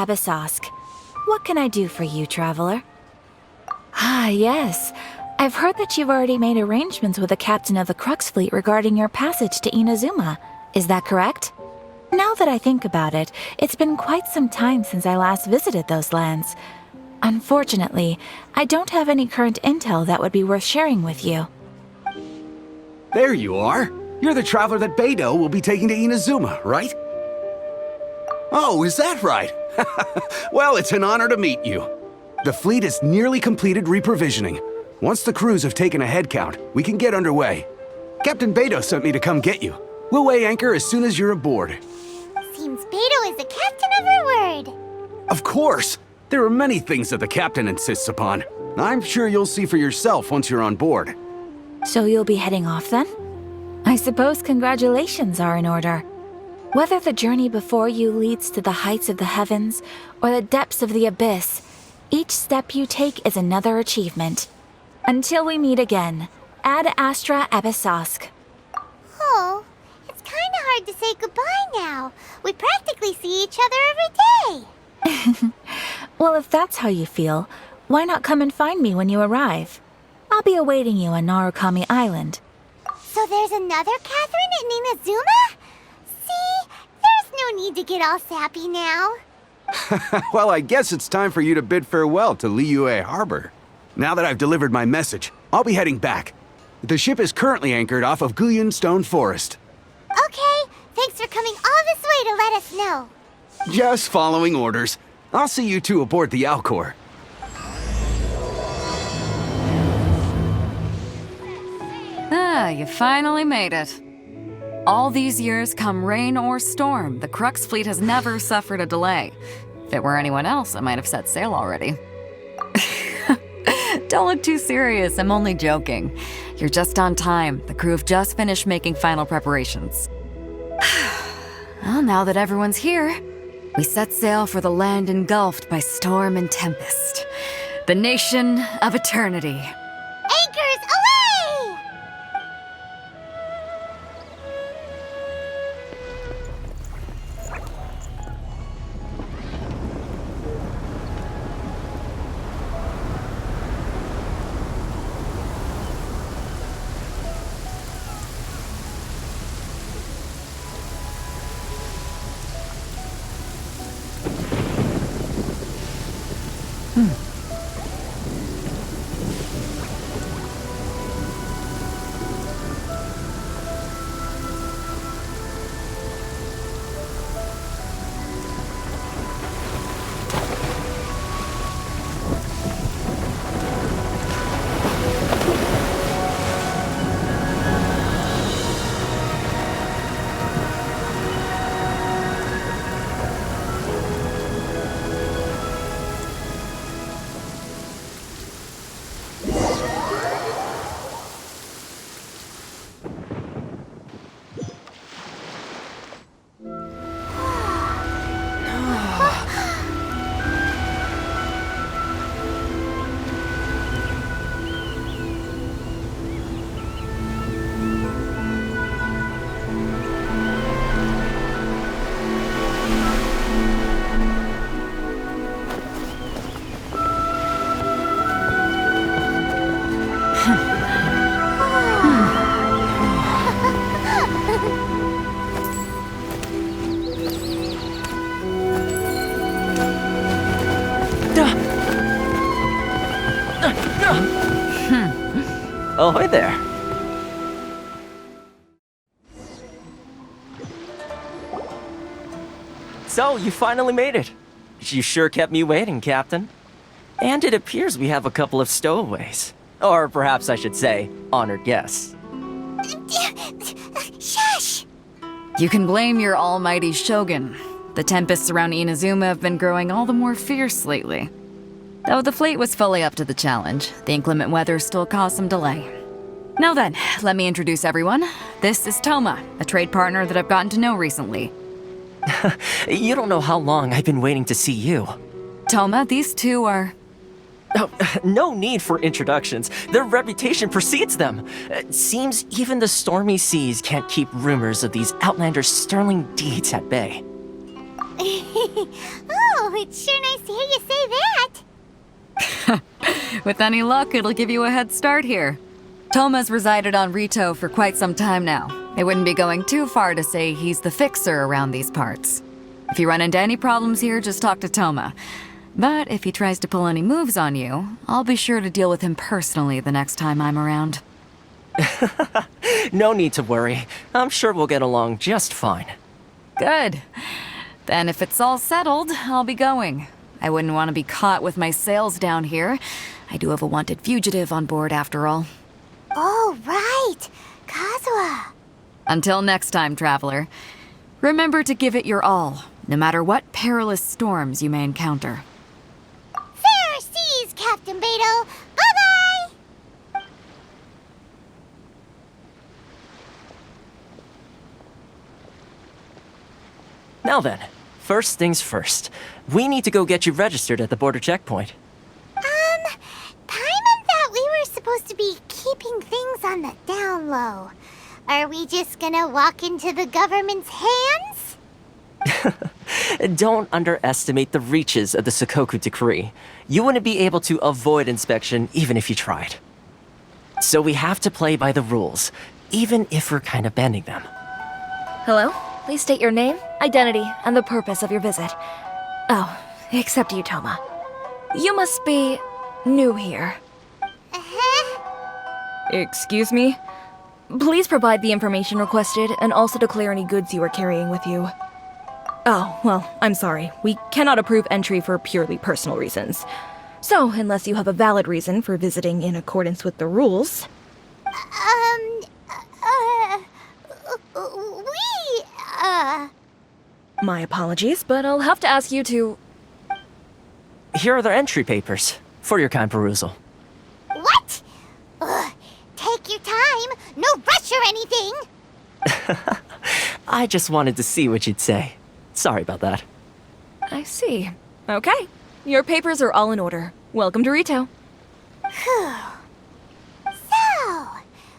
Abyssosk. What can I do for you, traveler? Ah, yes. I've heard that you've already made arrangements with the captain of the Crux Fleet regarding your passage to Inazuma. Is that correct? Now that I think about it, it's been quite some time since I last visited those lands. Unfortunately, I don't have any current intel that would be worth sharing with you. There you are. You're the traveler that Beidou will be taking to Inazuma, right? Oh, is that right? Well, it's an honor to meet you. The fleet has nearly completed reprovisioning. Once the crews have taken a head count, we can get underway. Captain Beidou sent me to come get you. We'll weigh anchor as soon as you're aboard. Seems Beidou is the captain of her word. Of course! There are many things that the captain insists upon. I'm sure you'll see for yourself once you're on board. So you'll be heading off then? I suppose congratulations are in order. Whether the journey before you leads to the heights of the heavens or the depths of the abyss, each step you take is another achievement. Until we meet again, Ad Astra Abyssosk. Oh, it's kinda hard to say goodbye now. We practically see each other every day. Well, if that's how you feel, why not come and find me when you arrive? I'll be awaiting you on Narukami Island. So there's another Catherine in Inazuma? See, there's no need to get all sappy now. Well, I guess it's time for you to bid farewell to Liyue Harbor. Now that I've delivered my message, I'll be heading back. The ship is currently anchored off of Guyun Stone Forest. Okay, thanks for coming all this way to let us know. Just following orders. I'll see you two aboard the Alcor. Ah, you finally made it. All these years, come rain or storm, the Crux Fleet has never suffered a delay. If it were anyone else, I might have set sail already. Don't look too serious, I'm only joking. You're just on time. The crew have just finished making final preparations. Well, now that everyone's here, we set sail for the land engulfed by storm and tempest. The nation of eternity. Anchors away! Ahoy there. So, you finally made it. You sure kept me waiting, Captain. And it appears we have a couple of stowaways. Or perhaps I should say, honored guests. Shush! You can blame your almighty Shogun. The tempests around Inazuma have been growing all the more fierce lately. Though the fleet was fully up to the challenge, the inclement weather still caused some delay. Now then, let me introduce everyone. This is Toma, a trade partner that I've gotten to know recently. You don't know how long I've been waiting to see you. Toma, these two are... Oh, no need for introductions. Their reputation precedes them. Seems even the stormy seas can't keep rumors of these Outlander's sterling deeds at bay. Oh, Oh, it's sure nice to hear you say that. With any luck, it'll give you a head start here. Toma's resided on Rito for quite some time now. It wouldn't be going too far to say he's the fixer around these parts. If you run into any problems here, just talk to Toma. But if he tries to pull any moves on you, I'll be sure to deal with him personally the next time I'm around. No need to worry. I'm sure we'll get along just fine. Good. Then if it's all settled, I'll be going. I wouldn't want to be caught with my sails down here. I do have a wanted fugitive on board after all. Oh, right. Kazuha. Until next time, traveler. Remember to give it your all, no matter what perilous storms you may encounter. Fair seas, Captain Beidou. Bye-bye! Now then, first things first. We need to go get you registered at the border checkpoint. Paimon thought we were supposed to be keeping things on the down low. Are we just gonna walk into the government's hands? Don't underestimate the reaches of the Sakoku Decree. You wouldn't be able to avoid inspection even if you tried. So we have to play by the rules, even if we're kind of bending them. Hello? Please state your name, identity, and the purpose of your visit. Oh, except you, Toma. You must be new here. Excuse me? Please provide the information requested and also declare any goods you are carrying with you. Oh, well, I'm sorry. We cannot approve entry for purely personal reasons. So, unless you have a valid reason for visiting in accordance with the rules... My apologies, but I'll have to ask you to... Here are the entry papers, for your kind perusal. What? Take your time. No rush or anything. I just wanted to see what you'd say. Sorry about that. I see. Okay. Your papers are all in order. Welcome to Rito. So,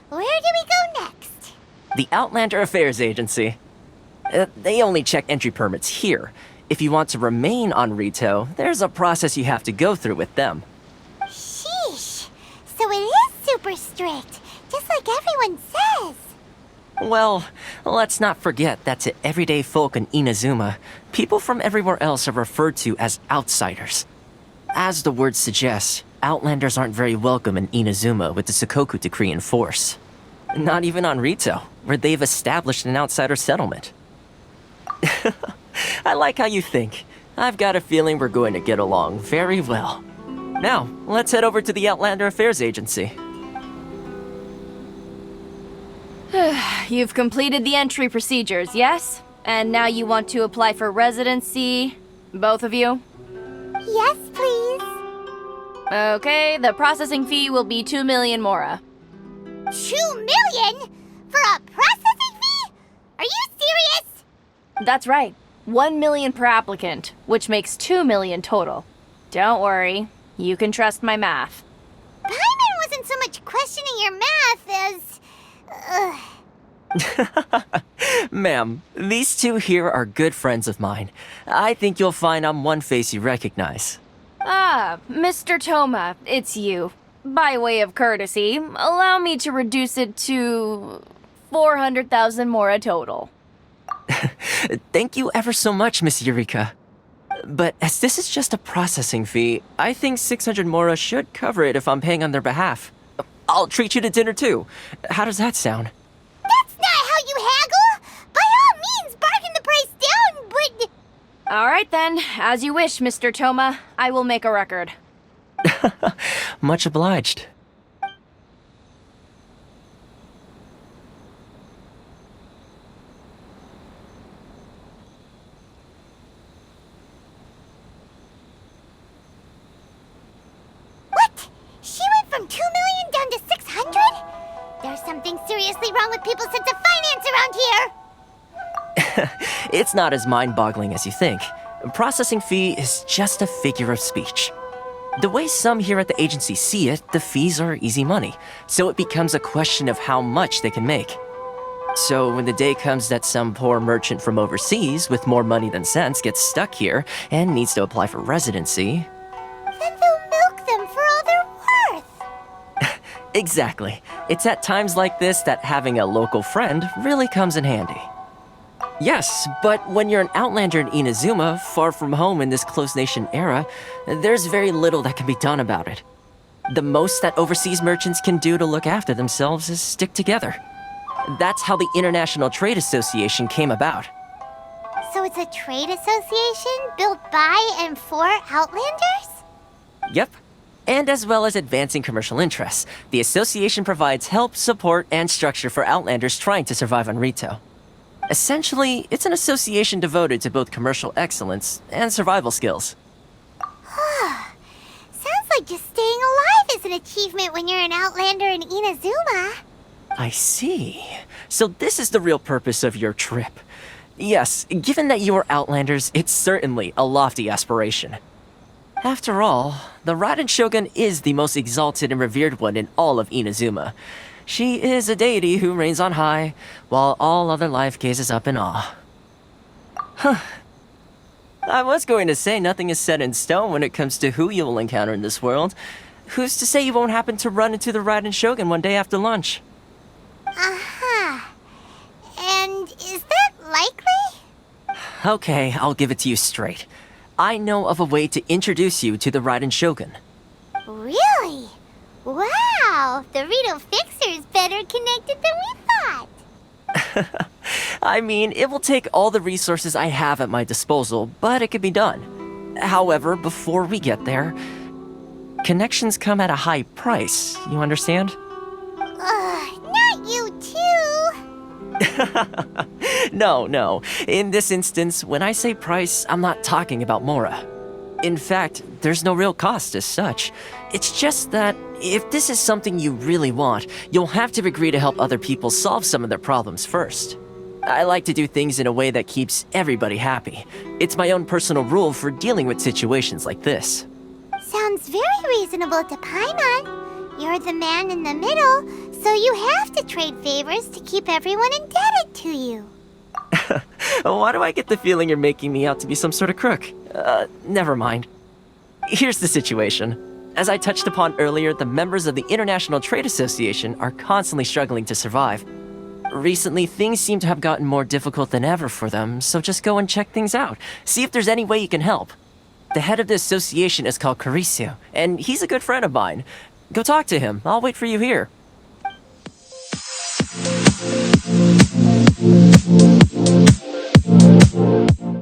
where do we go next? The Outlander Affairs Agency. They only check entry permits here. If you want to remain on Rito, there's a process you have to go through with them. Sheesh. So it is super strict, just like everyone says. Well, let's not forget that to everyday folk in Inazuma, people from everywhere else are referred to as outsiders. As the word suggests, Outlanders aren't very welcome in Inazuma with the Sakoku Decree in force. Not even on Rito, where they've established an outsider settlement. I like how you think. I've got a feeling we're going to get along very well. Now, let's head over to the Outlander Affairs Agency. You've completed the entry procedures, yes? And now you want to apply for residency? Both of you? Yes, please. Okay, the processing fee will be 2 million mora. 2 million? For a processing fee? Are you serious? That's right. 1 million per applicant, which makes 2 million total. Don't worry, you can trust my math. Paimon wasn't so much questioning your math as... Ma'am, these two here are good friends of mine. I think you'll find I'm one face you recognize. Ah, Mr. Toma, it's you. By way of courtesy, allow me to reduce it to 400,000 mora total. Thank you ever so much, Miss Eureka. But as this is just a processing fee, I think 600 mora should cover it if I'm paying on their behalf. I'll treat you to dinner too. How does that sound? That's not how you haggle! By all means, bargain the price down, but... All right then, as you wish, Mr. Toma. I will make a record. Much obliged. What? She went from 2 million down to 600? There's something seriously wrong with people's sense of finance around here! It's not as mind-boggling as you think. Processing fee is just a figure of speech. The way some here at the agency see it, the fees are easy money, so it becomes a question of how much they can make. So when the day comes that some poor merchant from overseas with more money than sense gets stuck here and needs to apply for residency... Then they'll milk them for all they're worth. Exactly. It's at times like this that having a local friend really comes in handy. Yes, but when you're an Outlander in Inazuma, far from home in this closed nation era, there's very little that can be done about it. The most that overseas merchants can do to look after themselves is stick together. That's how the International Trade Association came about. So it's a trade association built by and for Outlanders? Yep. And as well as advancing commercial interests, the association provides help, support, and structure for Outlanders trying to survive on Rito. Essentially, it's an association devoted to both commercial excellence and survival skills. Sounds like just staying alive is an achievement when you're an Outlander in Inazuma. I see. So this is the real purpose of your trip. Yes, given that you are Outlanders, it's certainly a lofty aspiration. After all, the Raiden Shogun is the most exalted and revered one in all of Inazuma. She is a deity who reigns on high, while all other life gazes up in awe. I was going to say nothing is set in stone when it comes to who you will encounter in this world. Who's to say you won't happen to run into the Raiden Shogun one day after lunch? And is that likely? Okay, I'll give it to you straight. I know of a way to introduce you to the Raiden Shogun. Really? Wow, the Rito Fixer's better connected than we thought. I mean, it will take all the resources I have at my disposal, but it can be done. However, before we get there, connections come at a high price, you understand? Not you too. No. In this instance, when I say price, I'm not talking about Mora. In fact, there's no real cost as such. It's just that if this is something you really want, you'll have to agree to help other people solve some of their problems first. I like to do things in a way that keeps everybody happy. It's my own personal rule for dealing with situations like this. Sounds very reasonable to Paimon. You're the man in the middle, so you have to trade favors to keep everyone indebted to you. Why do I get the feeling you're making me out to be some sort of crook? Never mind. Here's the situation. As I touched upon earlier, the members of the International Trade Association are constantly struggling to survive. Recently, things seem to have gotten more difficult than ever for them, so just go and check things out. See if there's any way you can help. The head of the association is called Kurisu, and he's a good friend of mine. Go talk to him. I'll wait for you here.